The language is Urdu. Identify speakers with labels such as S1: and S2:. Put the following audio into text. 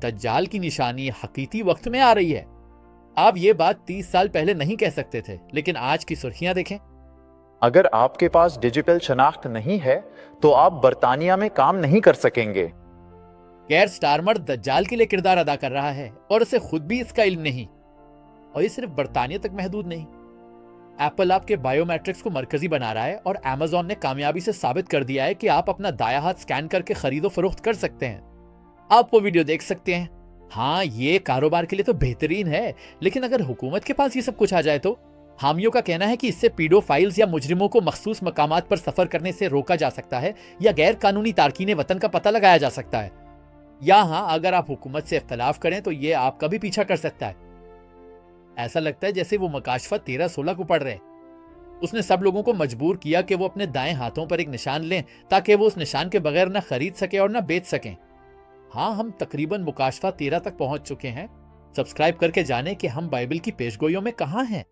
S1: دجال کی نشانی حقیقی وقت میں آ رہی ہے۔ آپ یہ بات 30 سال پہلے نہیں کہہ سکتے تھے، لیکن آج کی سرخیاں دیکھیں۔
S2: اگر آپ کے پاس ڈیجیٹل شناخت نہیں ہے تو آپ برطانیہ میں کام نہیں کر سکیں گے۔
S1: کیئر سٹارمر دجال کے لیے کردار ادا کر رہا ہے اور اسے خود بھی اس کا علم نہیں، اور یہ صرف برطانیہ تک محدود نہیں۔ ایپل آپ کے بائیو میٹرکس کو مرکزی بنا رہا ہے، اور ایمیزون نے کامیابی سے ثابت کر دیا ہے کہ آپ اپنا دایاں ہاتھ سکین کر کے خرید و فروخت کر سکتے ہیں۔ آپ وہ ویڈیو دیکھ سکتے ہیں۔ ہاں، یہ کاروبار کے لیے تو بہترین ہے، لیکن اگر حکومت کے پاس یہ سب کچھ آ جائے تو؟ حامیوں کا کہنا ہے کہ اس سے پیڈو فائلز یا مجرموں کو مخصوص مقامات پر سفر کرنے سے روکا جا سکتا ہے، یا غیر قانونی تارکین وطن کا پتہ لگایا جا سکتا ہے۔ یا ہاں، اگر آپ حکومت سے اختلاف کریں تو یہ آپ کا بھی پیچھا کر سکتا ہے۔ ایسا لگتا ہے جیسے وہ مکاشفہ 1316 کو پڑھ رہے۔ اس نے سب لوگوں کو مجبور کیا کہ وہ اپنے دائیں ہاتھوں پر ایک نشان لیں، تاکہ وہ اس نشان کے بغیر نہ خرید سکے اور نہ بیچ سکیں۔ ہاں، ہم تقریباً مکاشفہ 13 تک پہنچ چکے ہیں۔ سبسکرائب کر کے جانیں کہ ہم بائبل کی پیشگوئیوں میں کہاں ہیں۔